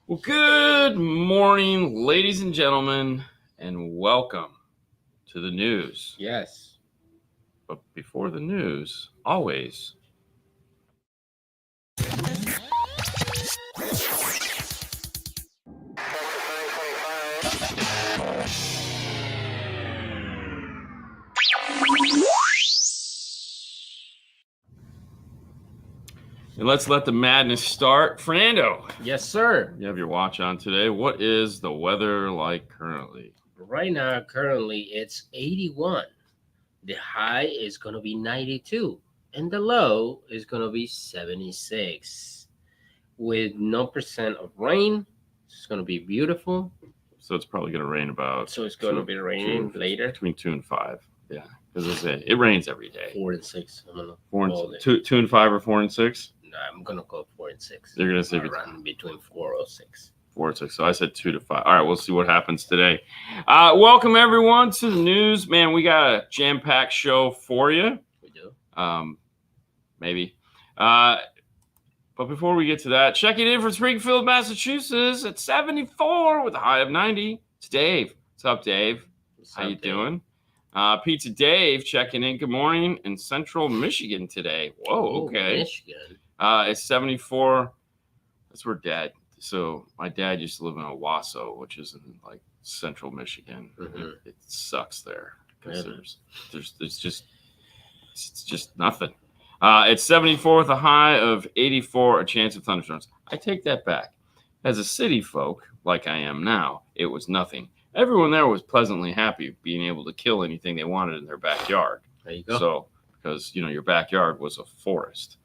Well, good morning, ladies and gentlemen, and welcome to the news. Yes. But before the news, always. And let's let the madness start. Fernando. Yes, sir. You have your watch on today. What is the weather like currently? Right now, currently, it's 81. The high is going to be 92. And the low is going to be 76. With no percent of rain. It's going to be beautiful. So it's probably going to rain about... So it's going to be raining later? Between 2 and 5. Yeah. Because it rains every day. 4 and 6. I don't know. 2 and 5 or 4 and 6? No, I'm going to go 4 and 6. You're going to say around between 4 or 6. 4 and 6. So I said 2 to 5. All right, we'll see what happens today. Welcome everyone to the news. Man, we got a jam-packed show for you. We do. Maybe. But before we get to that, checking in from Springfield, Massachusetts at 74 with a high of 90. It's Dave. What's up, Dave? How you doing? Pizza Dave checking in. Good morning in Central Michigan today. Whoa, okay. Michigan. It's 74. That's where Dad. So my dad used to live in Owasso, which is in like Central Michigan. Mm-hmm. It sucks there because it's just nothing. It's 74 with a high of 84, a chance of thunderstorms. I take that back. As a city folk, like I am now, it was nothing. Everyone there was pleasantly happy being able to kill anything they wanted in their backyard. There you go. So, because your backyard was a forest,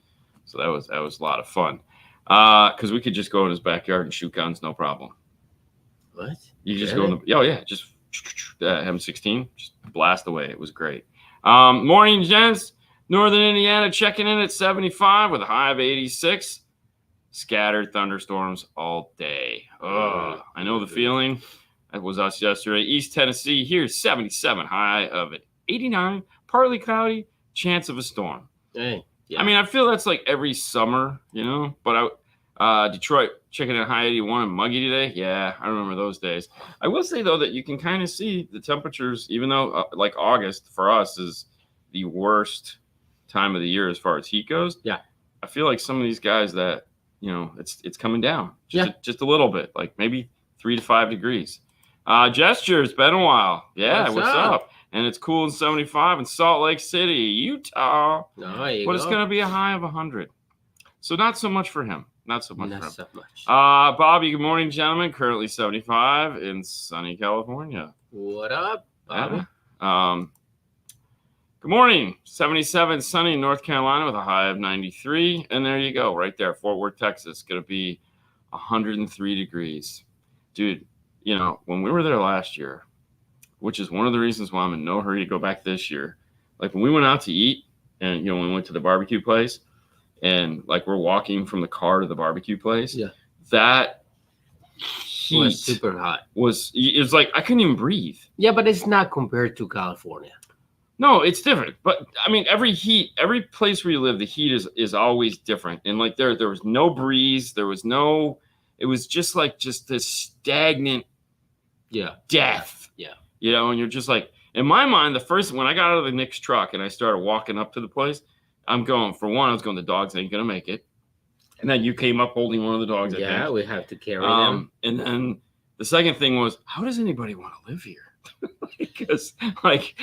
so that was a lot of fun. Because we could just go in his backyard and shoot guns, no problem. What? You just go in the just M16, just blast away. It was great. Morning, gents. Northern Indiana checking in at 75 with a high of 86. Scattered thunderstorms all day. I know the feeling. That was us yesterday. East Tennessee here, 77, high of 89. Partly cloudy, chance of a storm. Hey. Yeah. I mean, I feel that's like every summer, But Detroit checking in high 81 and muggy today. Yeah, I remember those days. I will say, though, that you can kind of see the temperatures, even though like August for us is the worst time of the year as far as heat goes. Yeah. I feel like some of these guys that, it's coming down just a little bit, like maybe 3 to 5 degrees. Gestures, been a while. Yeah, what's up? And it's cool in 75 in Salt Lake City, Utah. But it's going to be a high of 100. So not so much for him. Not so much for him. So much. Bobby, good morning, gentlemen. Currently 75 in sunny California. What up, Bobby? Good morning. 77 sunny in North Carolina with a high of 93. And there you go, right there. Fort Worth, Texas. Going to be 103 degrees. Dude, when we were there last year, which is one of the reasons why I'm in no hurry to go back this year. Like when we went out to eat and, when we went to the barbecue place and like we're walking from the car to the barbecue place, that heat was super hot. It was like I couldn't even breathe. Yeah, but it's not compared to California. No, it's different. But I mean, every place where you live, the heat is always different. And like there was no breeze. It was just this stagnant death. Yeah. And you're just like, in my mind, when I got out of the Nick's truck and I started walking up to the place, I'm going, for one, I was going, the dogs ain't going to make it. And then you came up holding one of the dogs. Yeah, we have to carry them. And then the second thing was, how does anybody want to live here? Because, like,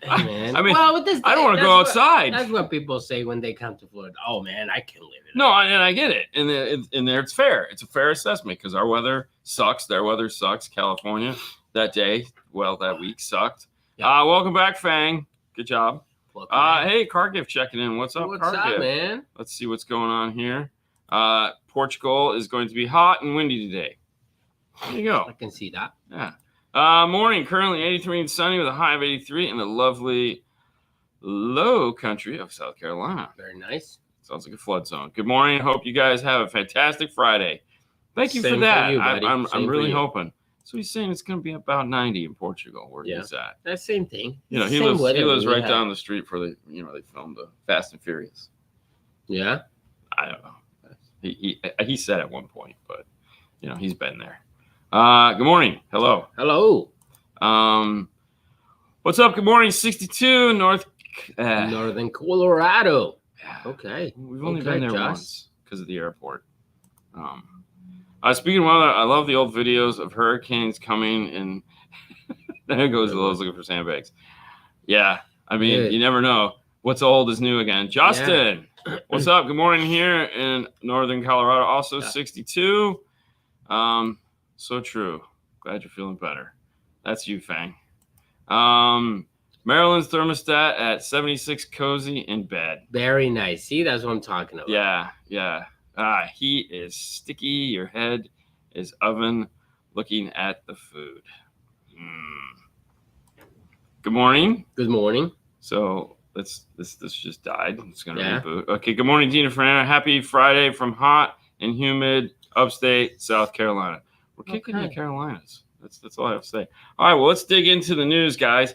I don't want to go outside. That's what people say when they come to Florida. Oh, man, I can live it. No, and I get it. And there it's fair. It's a fair assessment because our weather sucks. Their weather sucks. California that week sucked. Yeah. Welcome back, Fang. Good job. Hey, Cargift checking in. What's up, What's Cargift? up, man? Let's see what's going on here. Portugal is going to be hot and windy today. There you go. I can see that. Yeah. Morning, currently 83 and sunny with a high of 83 in the lovely low country of South Carolina. Very nice. Sounds like a flood zone. Good morning. Hope you guys have a fantastic Friday. Thank you for that. For you, buddy. I'm really hoping. So he's saying it's going to be about 90 in Portugal where he's at. That same thing. He lives right down the street for they filmed the Fast and Furious. Yeah. I don't know. He said at one point, but he's been there. Good morning. Hello. Hello. What's up? Good morning. 62 Northern Colorado. Yeah. Okay. We've only been there once because of the airport. Speaking of weather, I love the old videos of hurricanes coming, and there goes Lowe's looking for sandbags. Yeah, I mean, you never know. What's old is new again. Justin, what's up? Good morning here in Northern Colorado. Also 62. So true. Glad you're feeling better. That's you, Fang. Maryland's thermostat at 76, cozy in bed. Very nice. See, that's what I'm talking about. Yeah. Heat is sticky. Your head is oven looking at the food. Good morning. Good morning. So this just died. It's gonna reboot. Okay. Good morning, Dean and Fernando. Happy Friday from hot and humid upstate South Carolina. We're kicking the Carolinas. That's all I have to say. All right. Well, let's dig into the news, guys.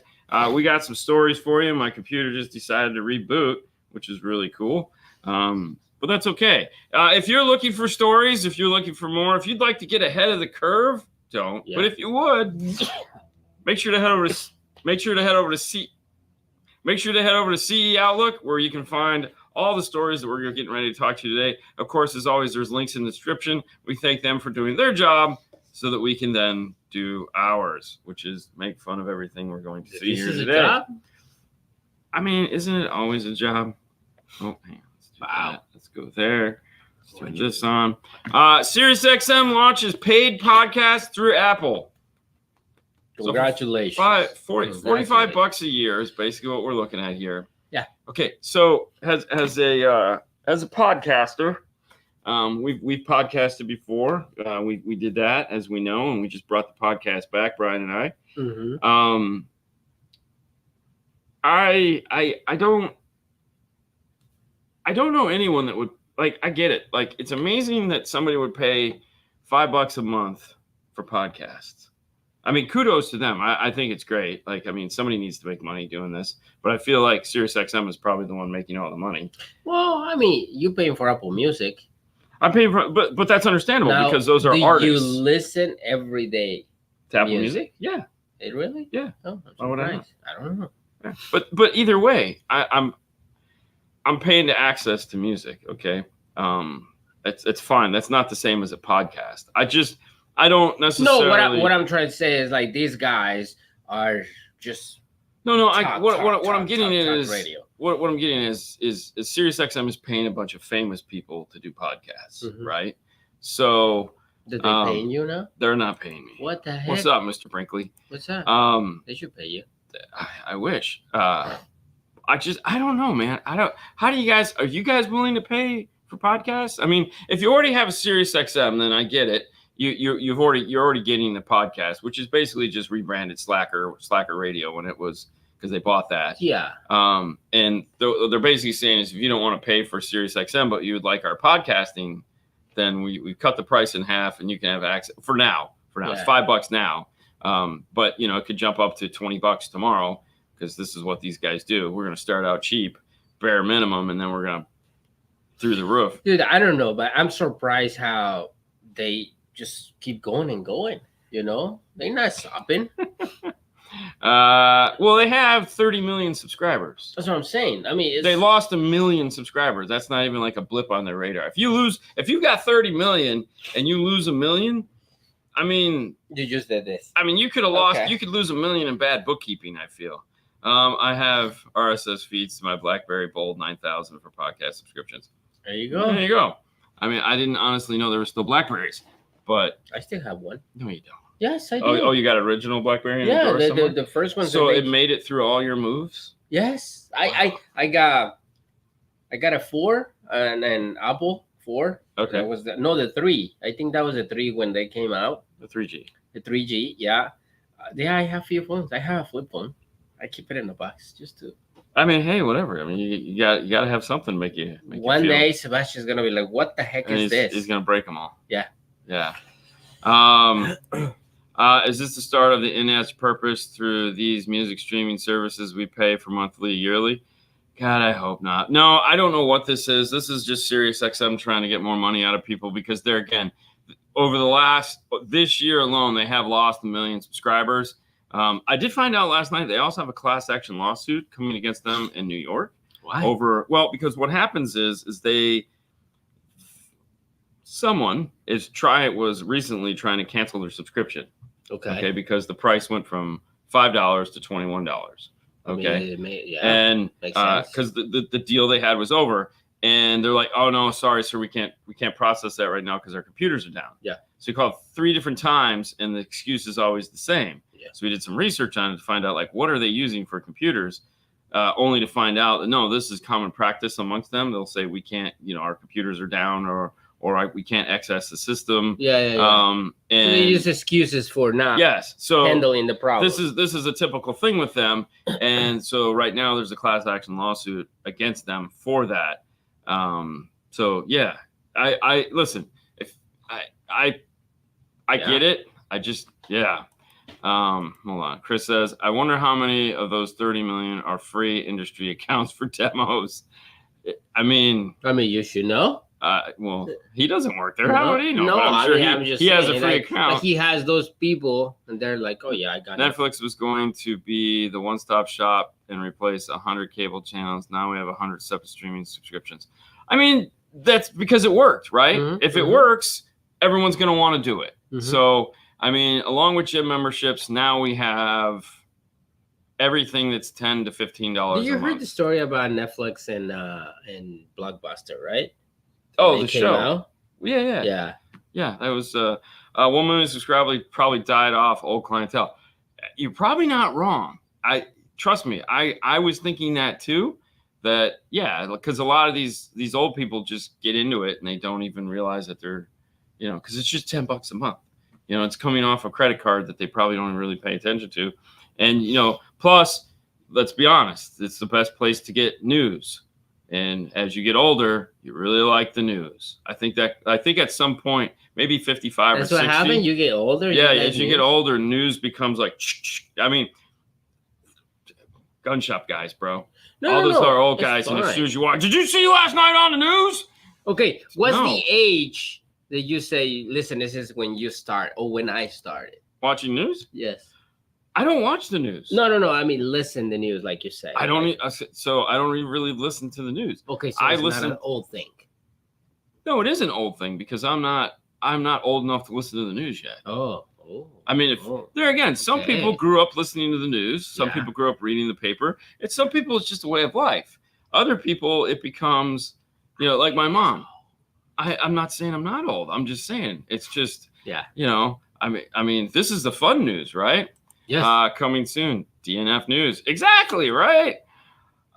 We got some stories for you. My computer just decided to reboot, which is really cool. But that's okay. If you're looking for stories, if you're looking for more, if you'd like to get ahead of the curve, don't. Yeah. But if you would, make sure to head over to CE Outlook, where you can find all the stories that we're getting ready to talk to you today. Of course, as always, there's links in the description. We thank them for doing their job so that we can then do ours, which is make fun of everything we're going to see here today. A job? I mean, isn't it always a job? Oh, hang on. Wow. Let's go there. Let's turn this on. SiriusXM launches paid podcast through Apple. Congratulations. So $45 a year is basically what we're looking at here. Yeah. Okay. So as a podcaster, we've podcasted before. We did that, as we know, and we just brought the podcast back, Brian and I. Mm-hmm. I don't know anyone that would I get it. Like, it's amazing that somebody would pay $5 a month for podcasts. I mean, kudos to them. I think it's great. Like, I mean, somebody needs to make money doing this, but I feel like SiriusXM is probably the one making all the money. Well, I mean, you're paying for Apple Music. I'm paying for, but that's understandable because those are artists. Do you listen every day to Apple Music? Yeah. It really? Yeah. Oh, why would I don't know. Yeah. But either way, I'm paying to access to music. Okay. It's fine. That's not the same as a podcast. I don't necessarily. No, what I'm trying to say is, like, these guys are just. No. What I'm getting is SiriusXM is paying a bunch of famous people to do podcasts, right? So. Did they paying you now? They're not paying me. What the heck? What's up, Mr. Brinkley? What's up? They should pay you. I wish. I don't know, man. Are you guys willing to pay for podcasts? I mean, if you already have a SiriusXM, then I get it. You're already getting the podcast, which is basically just rebranded Slacker Radio when it was, because they bought that. Yeah. And they're basically saying is, if you don't want to pay for SiriusXM, but you would like our podcasting, then we cut the price in half, and you can have access for now. Yeah. It's $5 now. But it could jump up to $20 tomorrow, because this is what these guys do. We're going to start out cheap, bare minimum, and then we're going to through the roof. Dude, I don't know, but I'm surprised how they just keep going and going. They're not stopping. Well, they have 30 million subscribers. That's what I'm saying. I mean, they lost 1 million subscribers. That's not even like a blip on their radar. If you got 30 million and you lose 1 million, I mean, you just did this. I mean, you could have lost. You could lose 1 million in bad bookkeeping, I feel. I have RSS feeds to my BlackBerry Bold 9000 for podcast subscriptions. There you go. I mean, I didn't honestly know there were still Blackberries, but I still have one. No, you don't. Yes, I do. Oh, you got original BlackBerry? Yeah, the first one. So it made it through all your moves? Yes, I got a 4 and an Apple 4. Okay. That was the 3. I think that was the 3 when they came out. The 3G. The 3G, yeah. I have a few phones. I have a flip phone. I keep it in the box just to. I mean, hey, whatever. I mean, you got to have something to make you. One day, Sebastian's gonna be like, "What the heck is this?" He's gonna break them all. Yeah. Is this the start of the enhanced purpose through these music streaming services we pay for monthly, yearly? God, I hope not. No, I don't know what this is. This is just SiriusXM trying to get more money out of people, because they're, again, over this year alone, they have lost 1 million subscribers. I did find out last night they also have a class action lawsuit coming against them in New York. Why? Because what happens is someone was recently trying to cancel their subscription. Okay, because the price went from $5 to $21. Okay, and because the deal they had was over, and they're like, "Oh no, sorry, sir, we can't process that right now because our computers are down." Yeah. So you called 3 different times, and the excuse is always the same. Yeah. So we did some research on it to find out like what are they using for computers, only to find out that no, this is common practice amongst them. They'll say we can't, our computers are down, or we can't access the system. And so they use excuses for not handling the problem. This is a typical thing with them, and so right now there's a class action lawsuit against them for that. So yeah, I listen. If I get it. I just hold on. Chris says, I wonder how many of those 30 million are free industry accounts for demos. I mean, you should know. Well, he doesn't work there. How would he know? No, I'm sure he has a free account. account. Like he has those people, and they're like, "Oh yeah, I got Netflix was going to be the one-stop shop and replace 100 cable channels. Now we have 100 separate streaming subscriptions. I mean, that's because it worked, right? Mm-hmm, if it works, everyone's going to want to do it. Mm-hmm. So, I mean, along with gym memberships, now we have everything that's $10 to $15. Did you heard the story about Netflix and Blockbuster, right? Oh, the show. Out? Yeah. That was a woman who's probably died off old clientele. You're probably not wrong. Trust me. I was thinking that too. That because a lot of these old people just get into it and they don't even realize that they're, because it's just $10 a month. It's coming off a credit card that they probably don't really pay attention to, and plus, let's be honest, it's the best place to get news. And as you get older, you really like the news. I think at some point, maybe 55 That's or 60. That's what happened? You get older? Yeah, as you get older, news becomes like, I mean, gun shop guys, bro. All those are old guys. And as soon as you watch, did you see last night on the news? Okay, what's the age that you say, listen, this is when you start, or when I started? Watching news? Yes. I don't watch the news. No. I mean, listen to news, like you say. I don't even really listen to the news. Okay, so it's not an old thing. No, it is an old thing because I'm not old enough to listen to the news yet. Oh. I mean, some people grew up listening to the news. Some people grew up reading the paper. And some people, it's just a way of life. Other people, it becomes, like my mom. I'm not saying I'm not old. I'm just saying it's just, I mean, this is the fun news, right? Yes. Coming soon, DNF news. Exactly, right?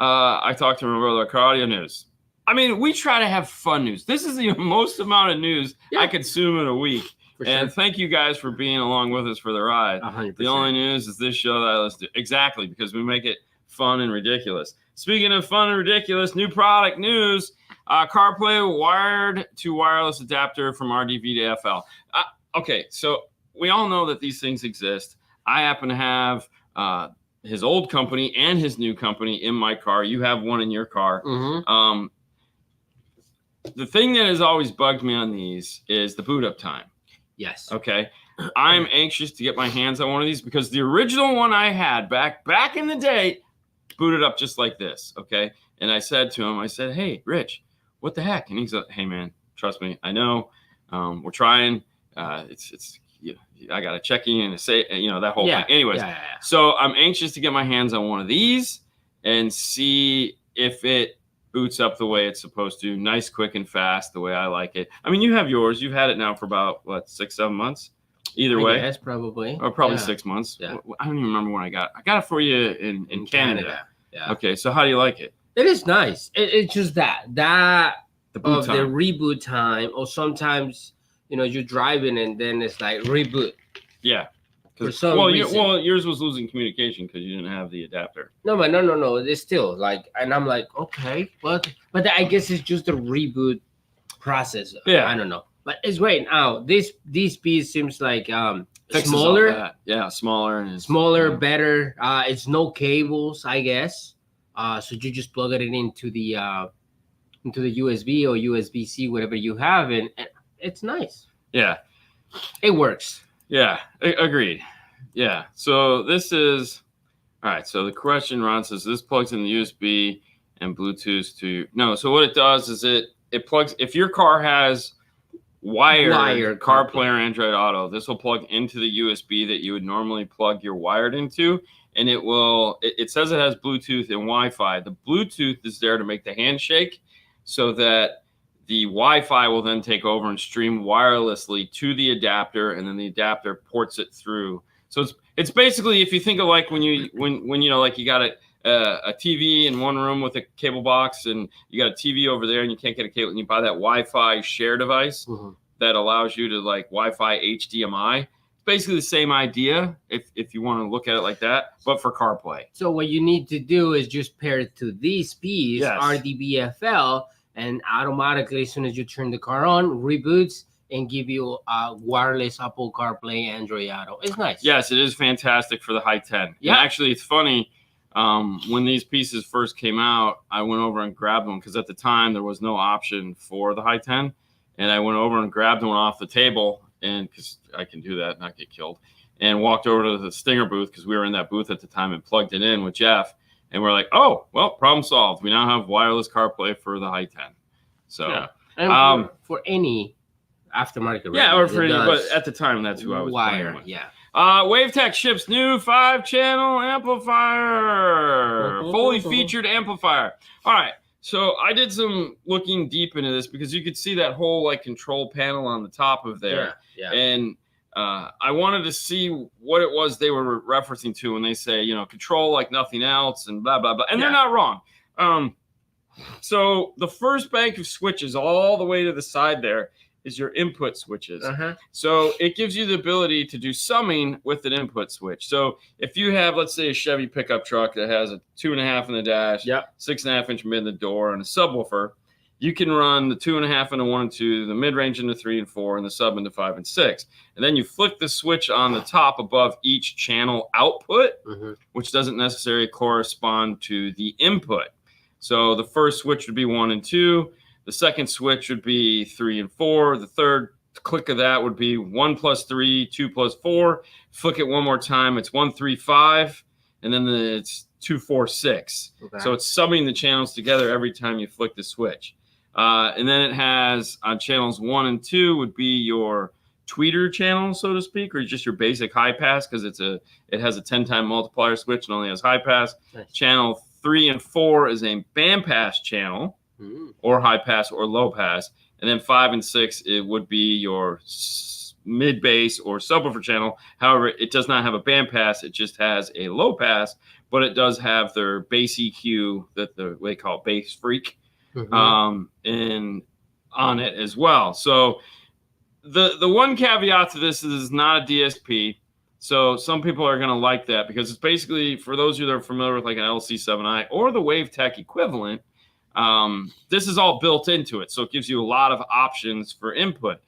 I talked to my brother about audio news. I mean, we try to have fun news. This is the most amount of news I consume in a week. And thank you guys for being along with us for the ride. 100%. The only news is this show that I listen to. Exactly, because we make it fun and ridiculous. Speaking of fun and ridiculous, new product news. Carplay wired to wireless adapter from RDV to FL. Okay, so we all know that these things exist. I happen to have his old company and his new company in my car. You have one in your car. Mm-hmm. The thing that has always bugged me on these is the boot up time. Yes. Okay. I'm anxious to get my hands on one of these because the original one I had back in the day booted up just like this. Okay. And I said to him, hey, Rich, what the heck? And he's like, hey, man, trust me. I know. We're trying. I got to check in and say, that whole thing. Anyways, so I'm anxious to get my hands on one of these and see if it boots up the way it's supposed to. Nice, quick, and fast, the way I like it. I mean, you have yours. You've had it now for about, 6-7 months? Either way. Yes, probably. Or probably 6 months. Yeah. I don't even remember when I got it. I got it for you in Canada. Yeah. Okay, so how do you like it? It is nice. It's just that the boot time. The reboot time, or sometimes you're driving and then it's like reboot. Yeah. For some reason. Yours was losing communication because you didn't have the adapter. No. It's still and I'm like, okay, but I guess it's just a reboot process. Yeah. I don't know, but it's great. Now this piece seems like smaller. Yeah, smaller, better. It's no cables, I guess. So you just plug it into the USB or USB-C, whatever you have, and it's nice. Yeah. It works. Yeah, agreed. Yeah. So this is all right. So the question, Ron says, this plugs in the USB and Bluetooth to no. So what it does is it plugs. If your car has wired CarPlay or Android Auto, this will plug into the USB that you would normally plug your wired into, and it will. It says it has Bluetooth and Wi-Fi. The Bluetooth is there to make the handshake, so that the Wi-Fi will then take over and stream wirelessly to the adapter, and then the adapter ports it through. So it's basically, if you think of like when you know, like you got a TV in one room with a cable box, and you got a TV over there, and you can't get a cable, and you buy that Wi-Fi share device that allows you to like Wi-Fi HDMI. It's basically the same idea if you want to look at it like that, but for CarPlay. So what you need to do is just pair it to these P's, RDBFL, and automatically, as soon as you turn the car on, reboots and give you a wireless Apple CarPlay, Android Auto. It's nice. Yes, it is fantastic for the high 10. Yeah. And actually, it's funny. When these pieces first came out, I went over and grabbed them because at the time there was no option for the high 10. And I went over and grabbed one off the table, and because I can do that, not get killed, and walked over to the Stinger booth because we were in that booth at the time and plugged it in with Jeff. And we're like, oh, well, problem solved. We now have wireless CarPlay for the high 10. So, yeah. And for any aftermarket, yeah, or for any, but at the time, that's who I was playing with. Yeah. WaveTech ships new 5-channel amplifier, fully featured amplifier. All right, so I did some looking deep into this because you could see that whole like control panel on the top of there, and I wanted to see what it was they were referencing to when they say, you know, control like nothing else and blah blah blah, and they're not wrong. So the first bank of switches all the way to the side there is your input switches. So it gives you the ability to do summing with an input switch. So if you have, let's say, a Chevy pickup truck that has a 2.5 in the dash, 6.5-inch mid in the door, and a subwoofer, you can run the 2.5 into 1 and 2, the mid-range into 3 and 4, and the sub into 5 and 6. And then you flick the switch on the top above each channel output, which doesn't necessarily correspond to the input. So the first switch would be 1 and 2. The second switch would be 3 and 4. The third click of that would be 1 plus 3, 2 plus 4. Flick it one more time. It's 1, 3, 5. And then it's 2, 4, 6. So it's summing the channels together every time you flick the switch. And then it has on channels 1 and 2 would be your tweeter channel, so to speak, or just your basic high pass because it has a 10-time multiplier switch and only has high pass. Channel 3 and 4 is a band pass channel. Or high pass or low pass, and then 5 and 6 it would be your mid bass or subwoofer channel. However, it does not have a band pass; it just has a low pass, but it does have their bass EQ that they call Bass Freak, and on it as well. So the one caveat to this is it's not a DSP. So some people are going to like that because it's basically, for those of you that are familiar with like an LC7i or the WaveTech equivalent. This is all built into it, so it gives you a lot of options for input.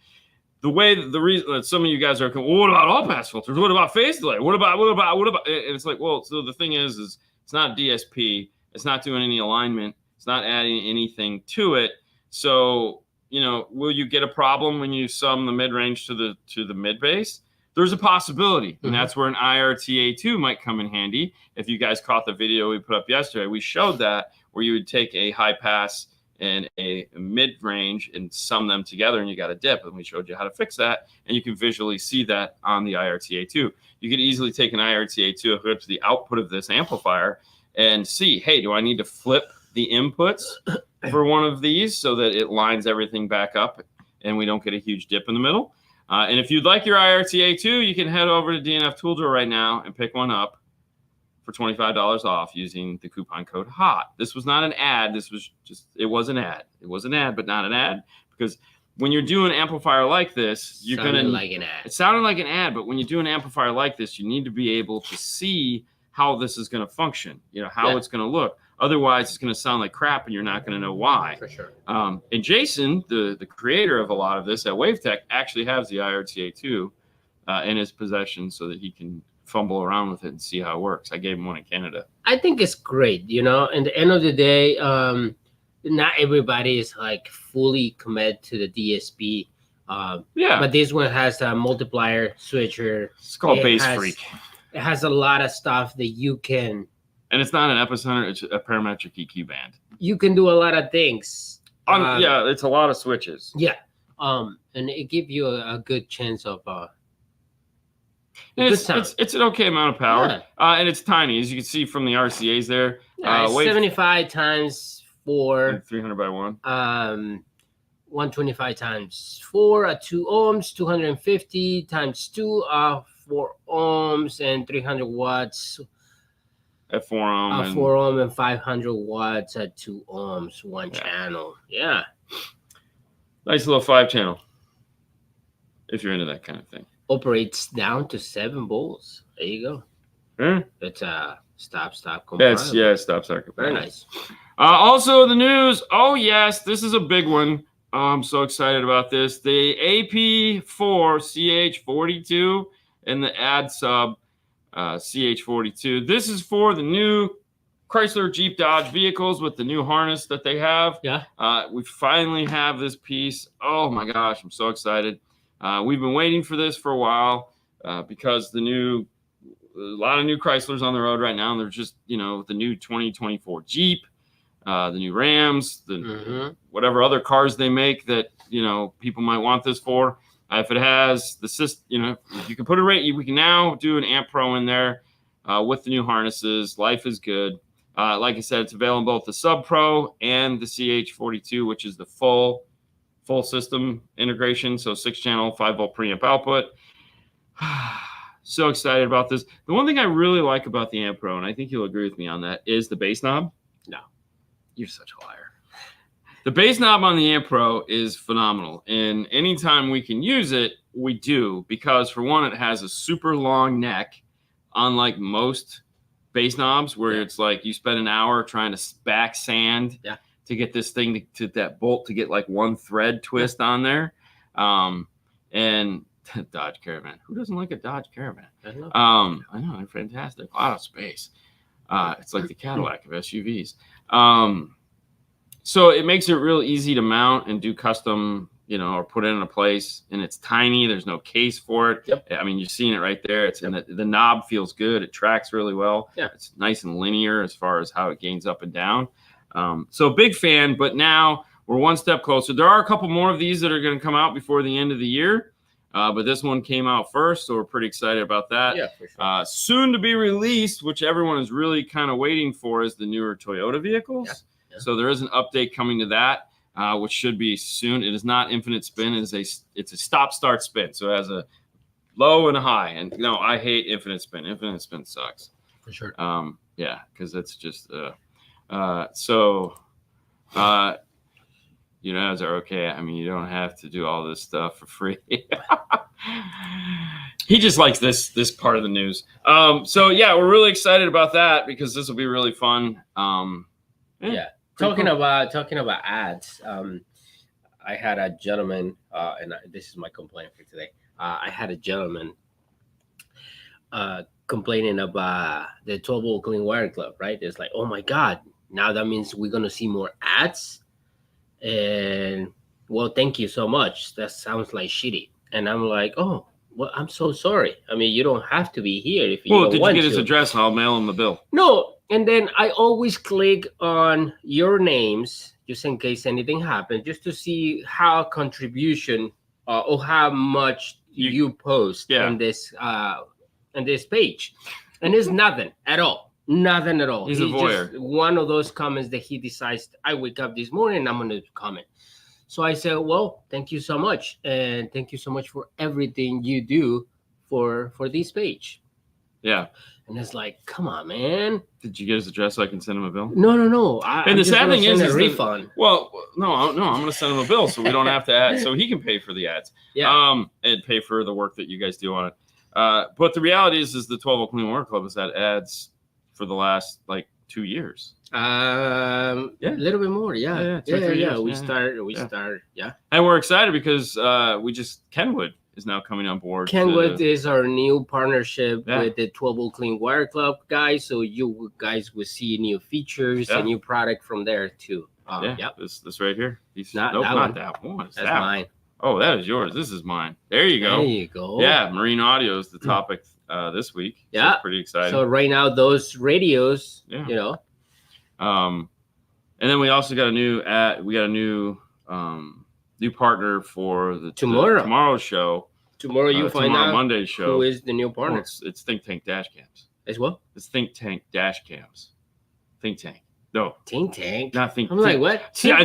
The reason that some of you guys are going, well, what about all pass filters? What about phase delay? What about? And it's like, well, so the thing is it's not a DSP. It's not doing any alignment. It's not adding anything to it. So, you know, will you get a problem when you sum the mid range to the mid bass? There's a possibility, and that's where an IRTA2 might come in handy. If you guys caught the video we put up yesterday, we showed that where you would take a high pass and a mid range and sum them together, and you got a dip. And we showed you how to fix that, and you can visually see that on the IRTA2. You could easily take an IRTA2, hook it up to the output of this amplifier, and see, hey, do I need to flip the inputs for one of these so that it lines everything back up and we don't get a huge dip in the middle? And if you'd like your IRTA2, you can head over to DNF Tool Drawer right now and pick one up for $25 off using the coupon code HOT. This was not an ad. This was just, it was an ad. It was an ad, but not an ad, because when you're doing an amplifier like this, you're going to like an ad. It sounded like an ad, but when you do an amplifier like this, you need to be able to see how this is going to function, you know, how it's going to look. Otherwise, it's going to sound like crap, and you're not going to know why. For sure. And Jason, the creator of a lot of this at WaveTech, actually has the IRTA2 in his possession so that he can fumble around with it and see how it works. I gave him one in Canada. I think it's great, you know. At the end of the day, not everybody is like fully committed to the DSP But this one has a multiplier switcher. It's called Base Freak. It has a lot of stuff that you can. And it's not an epicenter; it's a parametric EQ band. You can do a lot of things. Yeah, it's a lot of switches. Yeah, and it gives you a good chance of. It's an okay amount of power, and it's tiny, as you can see from the RCA's there. 75 times 4, 300 by 1. 125 times 4 at 2 ohms, 250 times 2 4 ohms, and 300 watts at 4 ohm. 4 ohm and 500 watts at 2 ohms, one channel. Yeah. Nice little 5-channel, if you're into that kind of thing. Operates down to 7 volts. There you go. Yeah. It's a stop compatible. Stop compatible. Very nice. Also, the news. Oh yes, this is a big one. I'm so excited about this. The AP4 CH42 and the Adub CH42. This is for the new Chrysler, Jeep, Dodge vehicles with the new harness that they have. Yeah. We finally have this piece. Oh my gosh, I'm so excited. We've been waiting for this for a while because a lot of new Chryslers on the road right now. And they're just, the new 2024 Jeep, the new Rams, whatever other cars they make that, people might want this for. If it has the system, if you can put we can now do an Amp Pro in there with the new harnesses. Life is good. Like I said, it's available in both the Sub Pro and the CH42, which is the full system integration. So 6-channel, 5-volt preamp output. So excited about this. The one thing I really like about the Amp Pro, and I think you'll agree with me on that, is the bass knob. No, you're such a liar. The bass knob on the Amp Pro is phenomenal. And anytime we can use it, we do. Because for one, it has a super long neck, unlike most bass knobs where it's like you spend an hour trying to back sand to get this thing to that bolt to get like one thread twist on there. And Dodge Caravan. Who doesn't like a Dodge Caravan? I know, they're fantastic. A lot of space. It's like the Cadillac of SUVs. So it makes it real easy to mount and do custom, or put it in a place. And it's tiny. There's no case for it. Yep. I mean, you're seeing it right there. It's and the knob feels good. It tracks really well. Yeah. It's nice and linear as far as how it gains up and down. So big fan. But now we're one step closer. There are a couple more of these that are going to come out before the end of the year. But this one came out first, so we're pretty excited about that. Yeah, for sure. Soon to be released, which everyone is really kind of waiting for, is the newer Toyota vehicles. Yeah. So there is an update coming to that, which should be soon. It is not infinite spin. It's a stop-start spin. So it has a low and a high. And, I hate infinite spin. Infinite spin sucks. For sure. Yeah, because it's just you guys are okay. I mean, you don't have to do all this stuff for free. He just likes this part of the news. So yeah, we're really excited about that because this will be really fun. Talking about ads. I had a gentleman, and this is my complaint for today. I had a gentleman complaining about the 12-volt clean wire club. Right? It's like, oh my God, now that means we're gonna see more ads. And well, thank you so much. That sounds like shitty. And I'm like, oh, well, I'm so sorry. I mean, you don't have to be here if you don't want to. Well, did you get his address? I'll mail him the bill. No. And then I always click on your names just in case anything happens, just to see how contribution or how much you post on this page. And it's nothing at all. Nothing at all. He's a voyeur. Just one of those comments that he decides, I wake up this morning and I'm going to comment. So I said, well, thank you so much. And thank you so much for everything you do for this page. Yeah. And it's like, come on, man. Did you get his address so I can send him a bill? No. And the sad thing is a refund. No, I'm going to send him a bill so we don't have to add, so he can pay for the ads. Yeah. And pay for the work that you guys do on it. But the reality is the 12 Clean Water Club has had ads for the last 2 years. A little bit more. Yeah. We start. And we're excited because Kenwood is now coming on board. Kenwood is our new partnership with the 12 Clean Wire Club guys. So you guys will see new features and new product from there too. This right here. Not that one. It's That's mine. Oh, that is yours. This is mine. There you go. There you go. Yeah, marine audio is the topic this week. Yeah, so pretty exciting. So right now, those radios, Yeah. you know. And then we also got a new new partner for the tomorrow's show. Tomorrow you find out Monday's show. who is the new partner. Well, it's Think Tank Dash Cams. As well? It's Think Tank Dash Cams. Think Tank. No. Think Tank? Not Think I'm Tank. like, what? See, I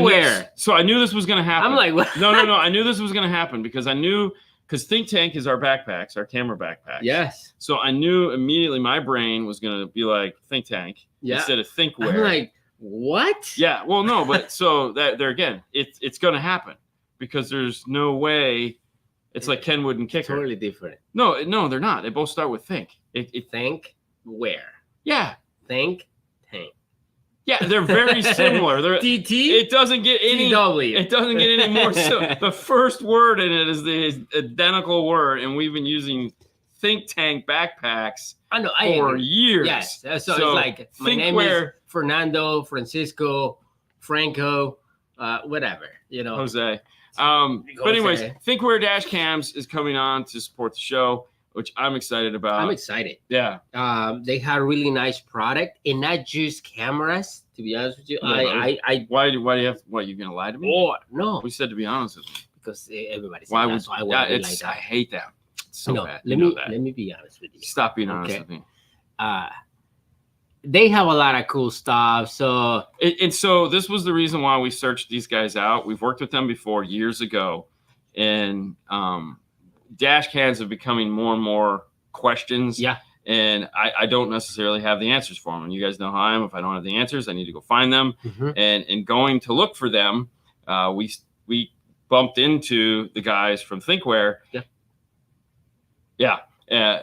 knew this was going to happen. I'm like, what? No. I knew this was going to happen because Think Tank is our backpacks, our camera backpacks. Yes. So I knew immediately my brain was going to be like Think Tank instead of Thinkware. I'm like, what? Yeah. Well, no, but so that there again, it's going to happen because there's no way. It's like Kenwood and Kicker. Totally different. No, they're not. They both start with Think. Think where? Yeah. Think Tank. Yeah, they're very similar. DT. It doesn't get any. TW. It doesn't get any more. The first word in it is the identical word, and we've been using Think Tank backpacks for years. Yes. So it's like my name is Fernando, Francisco, Franco, whatever. You know. Jose. But anyways, Thinkware Dash Cams is coming on to support the show, which I'm excited about. I'm excited. Yeah. They had a really nice product, and not just cameras. To be honest with you, why do you have? What, you gonna lie to me? Oh no, we said to be honest with me because everybody's. Why would? I hate that. It's so bad. Let me be honest with you. Stop being honest with me. They have a lot of cool stuff. So so this was the reason why we searched these guys out. We've worked with them before years ago, and dash cams are becoming more and more questions. Yeah. And I don't necessarily have the answers for them. And you guys know how I am. If I don't have the answers, I need to go find them. Mm-hmm. And going to look for them, we bumped into the guys from Thinkware. Yeah. Yeah.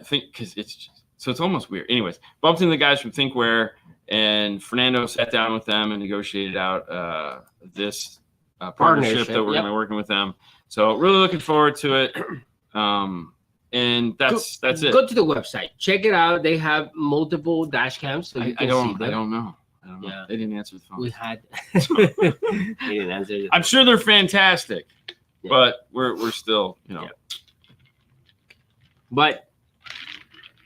Because it's almost weird. Anyways, bumped into the guys from Thinkware, and Fernando sat down with them and negotiated out this partnership that we're going to be working with them. So really looking forward to it. And that's it. Go to the website, check it out. They have multiple dash cams, so you can see them. I don't know. Yeah. They didn't answer the phone. We had. They didn't answer. I'm sure they're fantastic, but we're still, you know. Yeah. But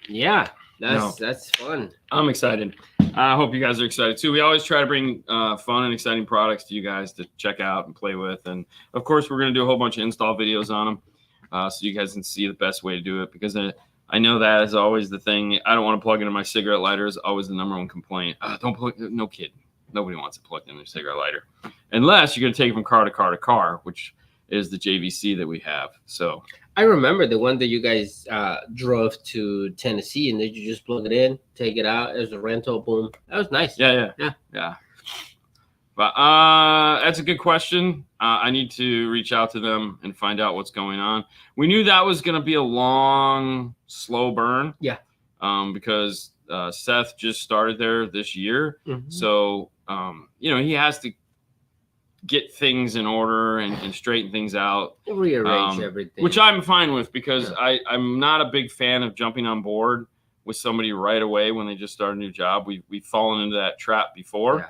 yeah, that's fun. I'm excited. I hope you guys are excited too. We always try to bring fun and exciting products to you guys to check out and play with, and of course, we're going to do a whole bunch of install videos on them. So you guys can see the best way to do it, because I know that is always the thing. I don't want to plug into my cigarette lighter is always the number one complaint. Don't plug. No kidding. Nobody wants it plugged in their cigarette lighter, unless you're going to take it from car to car to car, which is the JVC that we have. So I remember the one that you guys drove to Tennessee, and then you just plug it in, take it out. It was a rental. Boom. That was nice. Yeah. But that's a good question. I need to reach out to them and find out what's going on. We knew that was going to be a long, slow burn. Yeah. Because Seth just started there this year. Mm-hmm. So, he has to get things in order and straighten things out. Rearrange everything. Which I'm fine with, because I'm not a big fan of jumping on board with somebody right away when they just start a new job. We've fallen into that trap before. Yeah.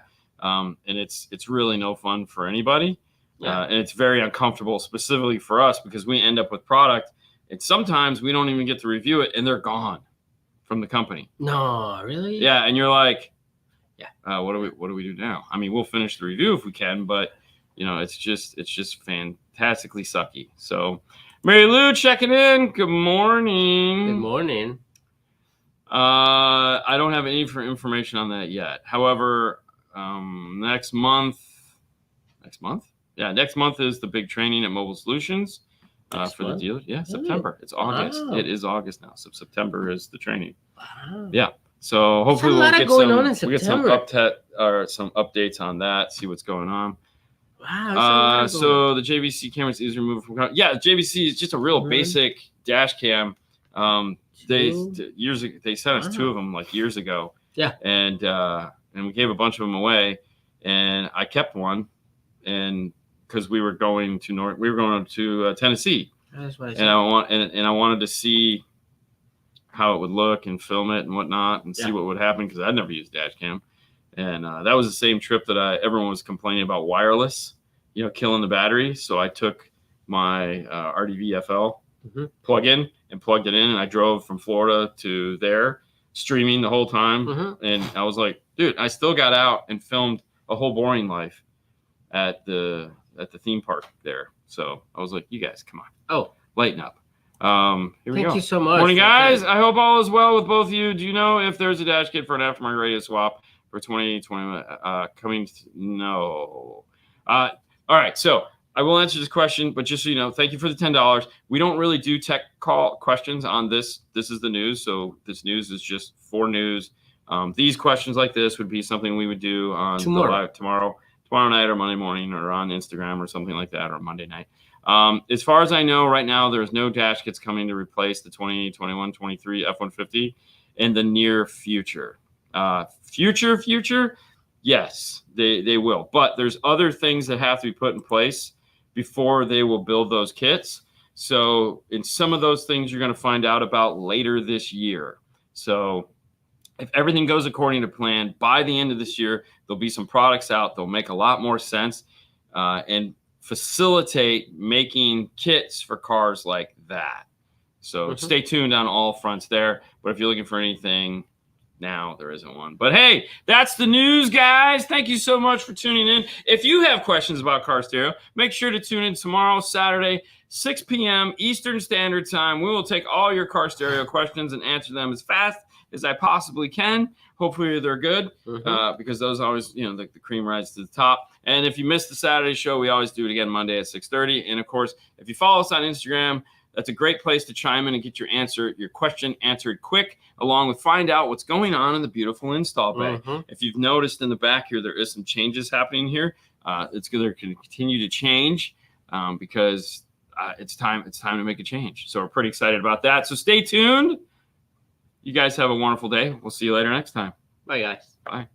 And it's really no fun for anybody. Yeah. And it's very uncomfortable, specifically for us, because we end up with product and sometimes we don't even get to review it and they're gone from the company. No, really? Yeah. And you're like, what do we do now? I mean, we'll finish the review if we can, but it's just fantastically sucky. So Mary Lou checking in. Good morning. Good morning. I don't have any information on that yet. However, next month is the big training at Mobile Solutions for the dealer. Yeah, September. It's August. Wow. It is August now. So September is the training. Wow. Yeah. So hopefully we'll get some updates on that. See what's going on. Wow. So the JVC camera is removed from. Yeah, the JVC is just a real basic dash cam. They sent us two of them like years ago. Yeah. And we gave a bunch of them away, and I kept one, and because we were going to Tennessee. That's what I said. And I wanted to see how it would look and film it and whatnot and see what would happen, because I'd never used dash cam. And that was the same trip that everyone was complaining about wireless, killing the battery. So I took my RDVFL plug-in and plugged it in, and I drove from Florida to there, streaming the whole time. And I was like, dude, I still got out and filmed a whole boring life at the theme park there. So I was like, you guys, come on. Oh, lighten up. Here we go. Thank you so much. Morning, guys. I hope all is well with both of you. Do you know if there's a dash kit for an aftermarket radio swap for 2020 coming? No. All right. So I will answer this question, but just so you know, thank you for the $10. We don't really do tech call questions on this. This is the news. So this news is just for news. These questions like this would be something we would do on tomorrow night or Monday morning or on Instagram or something like that, or Monday night. As far as I know, right now, there's no dash kits coming to replace the 2021-23 F-150 in the near future. Future? Yes, they will. But there's other things that have to be put in place before they will build those kits. So in some of those things, you're going to find out about later this year. So if everything goes according to plan, by the end of this year, there'll be some products out. They'll make a lot more sense and facilitate making kits for cars like that. So stay tuned on all fronts there. But if you're looking for anything now, there isn't one. But hey, that's the news, guys. Thank you so much for tuning in. If you have questions about Car Stereo, make sure to tune in tomorrow, Saturday, 6 p.m. Eastern Standard Time. We will take all your Car Stereo questions and answer them as fast as I possibly can. Hopefully they're good because those always, the cream rises to the top. And if you missed the Saturday show, we always do it again Monday at 6:30. And of course, if you follow us on Instagram, that's a great place to chime in and get your question answered quick, along with find out what's going on in the beautiful install bay. If you've noticed in the back here, there is some changes happening here. It's going to continue to change because it's time to make a change. So we're pretty excited about that. So stay tuned. You guys have a wonderful day. We'll see you later next time. Bye, guys. Bye.